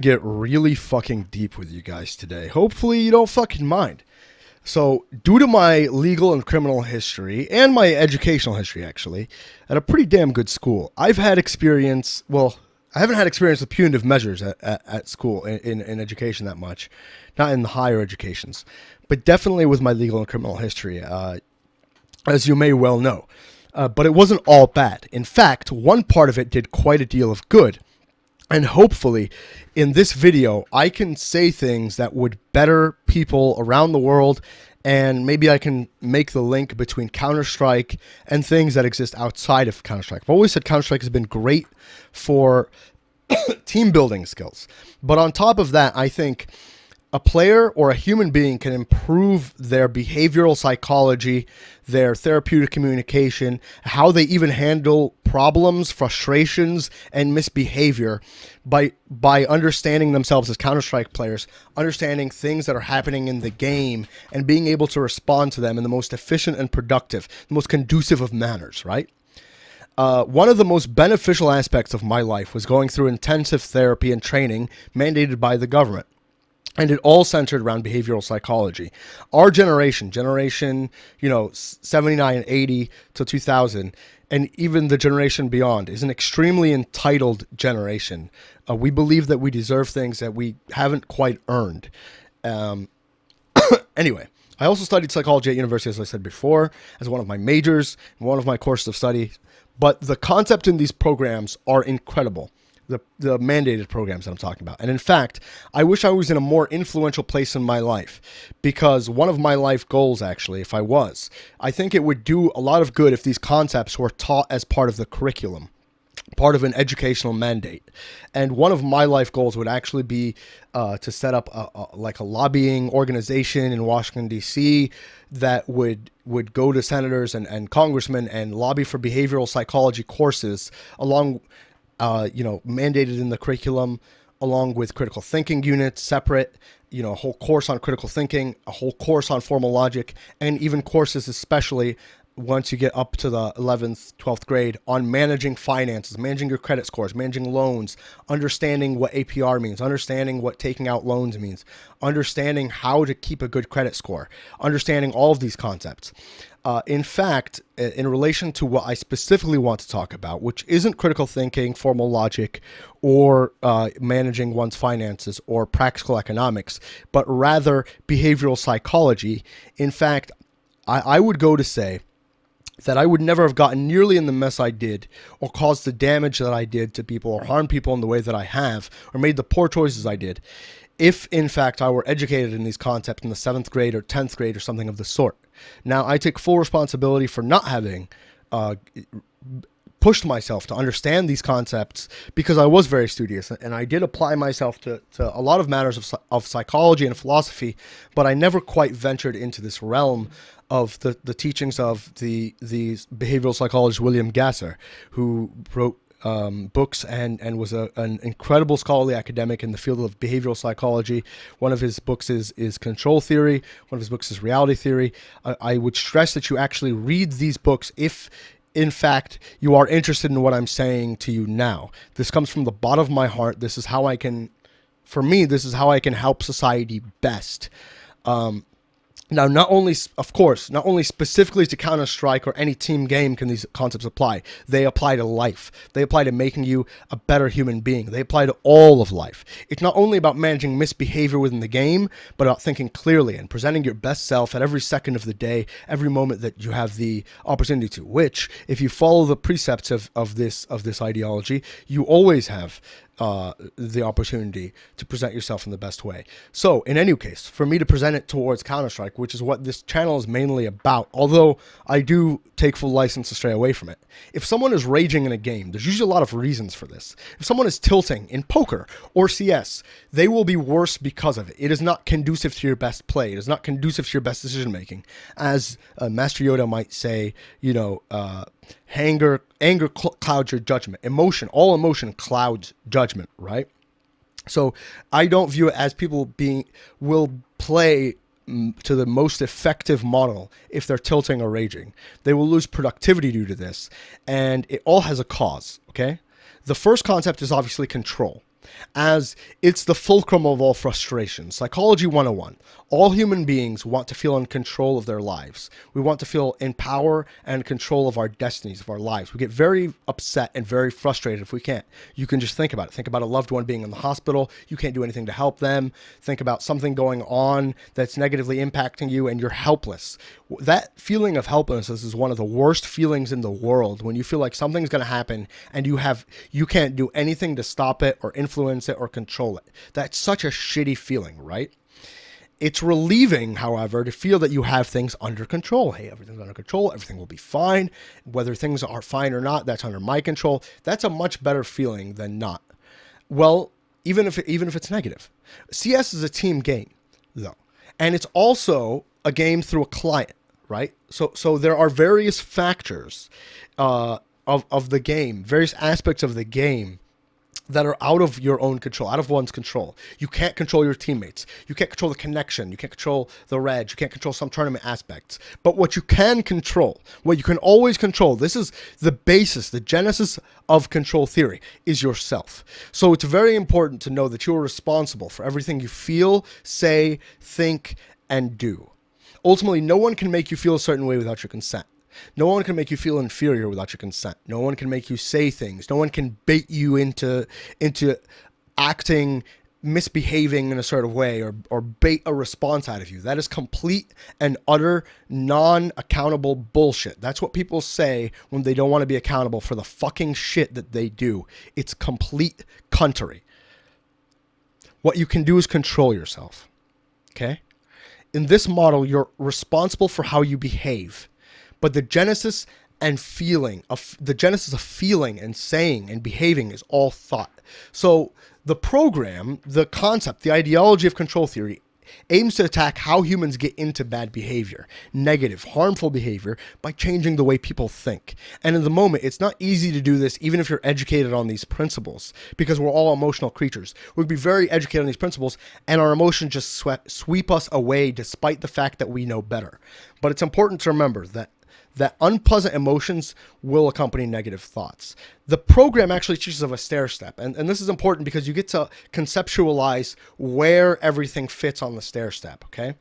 Get really fucking deep with you guys today. Hopefully you don't fucking mind. So, due to my legal and criminal history and my educational history actually, at a pretty damn good school, I've had experience, well, I haven't had experience with punitive measures at school in education that much, not in the higher educations, but definitely with my legal and criminal history, as you may well know. But it wasn't all bad. In fact, one part of it did quite a deal of good. And hopefully, in this video, I can say things that would better people around the world, and maybe I can make the link between Counter-Strike and things that exist outside of Counter-Strike. I've always said Counter-Strike has been great for team building skills. But on top of that, I think a player or a human being can improve their behavioral psychology, their therapeutic communication, how they even handle problems, frustrations, and misbehavior by understanding themselves as Counter-Strike players, understanding things that are happening in the game, and being able to respond to them in the most efficient and productive, the most conducive of manners, right? One of the most beneficial aspects of my life was going through intensive therapy and training mandated by the government. And it all centered around behavioral psychology. Our generation, 79 and 80 to 2000, and even the generation beyond, is an extremely entitled generation. We believe that we deserve things that we haven't quite earned. Anyway, I also studied psychology at university, as I said before, as one of my majors, one of my courses of study. But the concept in these programs are incredible. The mandated programs that I'm talking about. And in fact, I wish I was in a more influential place in my life, because one of my life goals, actually, if I think it would do a lot of good if these concepts were taught as part of the curriculum, part of an educational mandate. And one of my life goals would actually be to set up a lobbying organization in Washington, D.C. that would go to senators and congressmen and lobby for behavioral psychology courses along mandated in the curriculum, along with critical thinking units, separate, a whole course on critical thinking, a whole course on formal logic, and even courses, especially once you get up to the 11th, 12th grade, on managing finances, managing your credit scores, managing loans, understanding what APR means, understanding what taking out loans means, understanding how to keep a good credit score, understanding all of these concepts. In fact, in relation to what I specifically want to talk about, which isn't critical thinking, formal logic, or managing one's finances or practical economics, but rather behavioral psychology, in fact, I would go to say that I would never have gotten nearly in the mess I did, or caused the damage that I did to people, or harmed people in the way that I have, or made the poor choices I did, if in fact I were educated in these concepts in the 7th grade or 10th grade or something of the sort. Now, I take full responsibility for not having pushed myself to understand these concepts, because I was very studious and I did apply myself to a lot of matters of psychology and philosophy, but I never quite ventured into this realm of the teachings of the behavioral psychologist William Gasser, who wrote books and was an incredible scholarly academic in the field of behavioral psychology. One of his books is Control Theory. One of his books is Reality Theory. I would stress that you actually read these books if, in fact, you are interested in what I'm saying to you now. This comes from the bottom of my heart. This is how I can help society best. Now, not only specifically to Counter-Strike or any team game can these concepts apply. They apply to life. They apply to making you a better human being. They apply to all of life. It's not only about managing misbehavior within the game, but about thinking clearly and presenting your best self at every second of the day, every moment that you have the opportunity to, which, if you follow the precepts of this ideology, you always have the opportunity to present yourself in the best way. So, in any case, for me to present it towards Counter-Strike, which is what this channel is mainly about, although I do take full license to stray away from it. If someone is raging in a game, there's usually a lot of reasons for this. If someone is tilting in poker or CS, they will be worse because of it. It is not conducive to your best play. It is not conducive to your best decision making. As Master Yoda might say, anger clouds your judgment. All emotion clouds judgment, right? So I don't view it as people will play to the most effective model if they're tilting or raging. They will lose productivity due to this, and it all has a cause, okay? The first concept is obviously control. as it's the fulcrum of all frustration. Psychology 101. All human beings want to feel in control of their lives. We want to feel in power and control of our destinies, of our lives. We get very upset and very frustrated if we can't. You can just think about it. Think about a loved one being in the hospital. You can't do anything to help them. Think about something going on that's negatively impacting you and you're helpless. That feeling of helplessness is one of the worst feelings in the world, when you feel like something's going to happen and you can't do anything to stop it or influence it or control it. That's such a shitty feeling, right? It's relieving, however, to feel that you have things under control. Hey, everything's under control. Everything will be fine. Whether things are fine or not, that's under my control. That's a much better feeling than not. Well, even if it's negative. CS is a team game, though. And it's also a game through a client, right? So there are various factors of the game, various aspects of the game that are out of your own control, out of one's control. You can't control your teammates. You can't control the connection. You can't control the reg. You can't control some tournament aspects. But what you can control, what you can always control, this is the basis, the genesis of control theory, is yourself. So it's very important to know that you are responsible for everything you feel, say, think, and do. Ultimately, no one can make you feel a certain way without your consent. No one can make you feel inferior without your consent. No one can make you say things. No one can bait you into acting, misbehaving in a certain way, or bait a response out of you. That is complete and utter non-accountable bullshit. That's what people say when they don't want to be accountable for the fucking shit that they do. It's complete cuntery. What you can do is control yourself. Okay? In this model, you're responsible for how you behave. But the genesis of feeling and saying and behaving is all thought. So the program, the concept, the ideology of control theory aims to attack how humans get into bad behavior, negative, harmful behavior, by changing the way people think. And in the moment, it's not easy to do this even if you're educated on these principles, because we're all emotional creatures. We'd be very educated on these principles, and our emotions just sweep us away despite the fact that we know better. But it's important to remember that unpleasant emotions will accompany negative thoughts. The program actually teaches of a stair step. And this is important because you get to conceptualize where everything fits on the stair step, okay?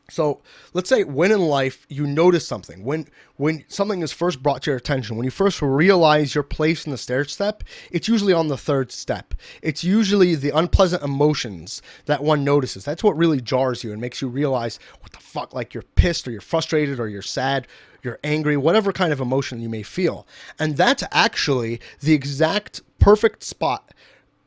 So let's say when in life you notice something, when something is first brought to your attention, when you first realize your place in the stair step, it's usually on the third step. It's usually the unpleasant emotions that one notices. That's what really jars you and makes you realize, what the fuck, like you're pissed or you're frustrated or you're sad, you're angry, whatever kind of emotion you may feel. And that's actually the exact perfect spot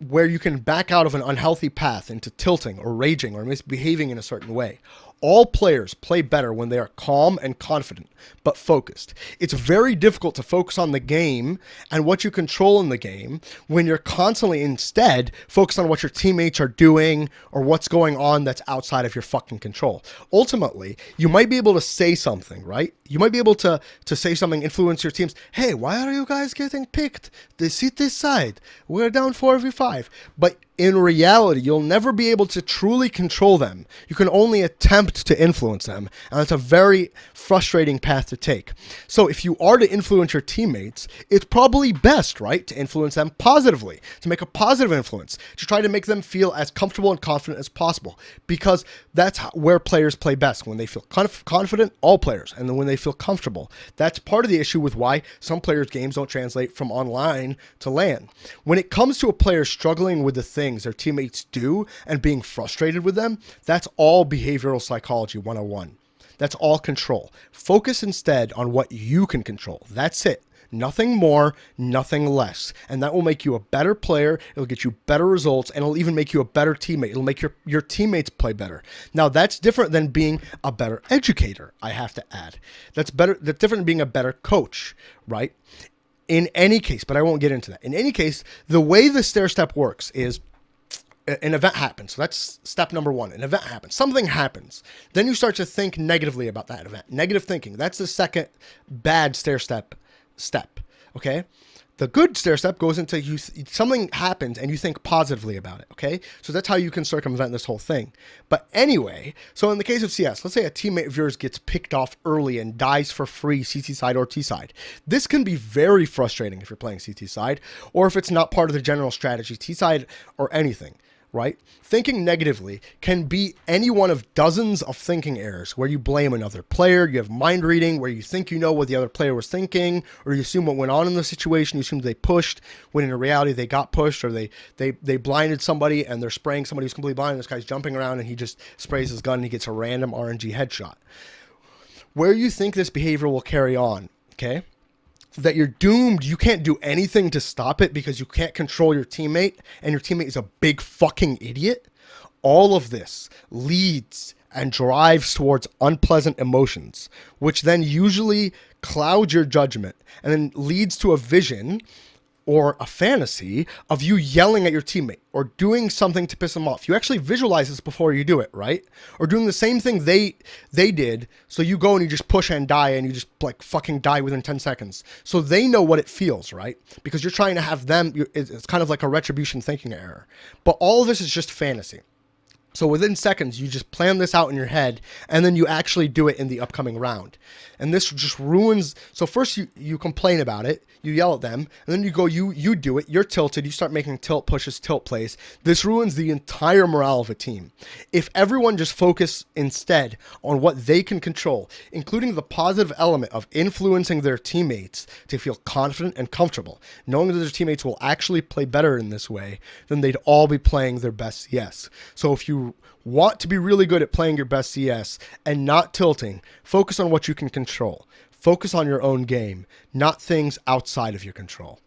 where you can back out of an unhealthy path into tilting or raging or misbehaving in a certain way. All players play better when they are calm and confident, but focused. It's very difficult to focus on the game and what you control in the game when you're constantly instead focused on what your teammates are doing or what's going on that's outside of your fucking control. Ultimately, you might be able to say something, right? You might be able to say something, influence your teams. Hey, why are you guys getting picked? They sit this side. We're down 4v5. But in reality, you'll never be able to truly control them. You can only attempt to influence them, and that's a very frustrating path to take. So if you are to influence your teammates, it's probably best, right, to influence them positively, to make a positive influence, to try to make them feel as comfortable and confident as possible, because that's where players play best, when they feel confident, all players, and then when they feel comfortable. That's part of the issue with why some players' games don't translate from online to LAN. When it comes to a player struggling with the things their teammates do and being frustrated with them, that's all behavioral psychology 101. That's all control. Focus instead on what you can control. That's it. Nothing more, nothing less. And that will make you a better player. It'll get you better results, and it'll even make you a better teammate. It'll make your teammates play better. Now, that's different than being a better educator, I have to add. That's different than being a better coach, right? In any case, but I won't get into that. In any case, the way the stair step works is an event happens. So that's step number one. An event happens. Something happens. Then you start to think negatively about that event. Negative thinking. That's the second bad stair step. Okay? The good stair step goes into something happens and you think positively about it, okay? So that's how you can circumvent this whole thing. But anyway, so in the case of CS, let's say a teammate of yours gets picked off early and dies for free CT side or T side. This can be very frustrating if you're playing CT side or if it's not part of the general strategy, T side or anything. Right? Thinking negatively can be any one of dozens of thinking errors where you blame another player, you have mind reading, where you think you know what the other player was thinking, or you assume what went on in the situation, you assume they pushed, when in reality they got pushed, or they blinded somebody and they're spraying somebody who's completely blind, and this guy's jumping around and he just sprays his gun and he gets a random RNG headshot. Where you think this behavior will carry on, okay? That you're doomed, you can't do anything to stop it because you can't control your teammate and your teammate is a big fucking idiot. All of this leads and drives towards unpleasant emotions, which then usually cloud your judgment and then leads to a vision or a fantasy of you yelling at your teammate or doing something to piss them off. You actually visualize this before you do it, right? Or doing the same thing they did. So you go and you just push and die and you just like fucking die within 10 seconds. So they know what it feels, right? Because you're trying to have them, it's kind of like a retribution thinking error. But all of this is just fantasy. So within seconds, you just plan this out in your head, and then you actually do it in the upcoming round. And this just ruins. So first you complain about it, you yell at them, and then you go, you do it, you're tilted, you start making tilt pushes, tilt plays. This ruins the entire morale of a team. If everyone just focus instead on what they can control, including the positive element of influencing their teammates to feel confident and comfortable, knowing that their teammates will actually play better in this way, then they'd all be playing their best CS. So if you want to be really good at playing your best CS and not tilting, focus on what you can control. Focus on your own game, not things outside of your control.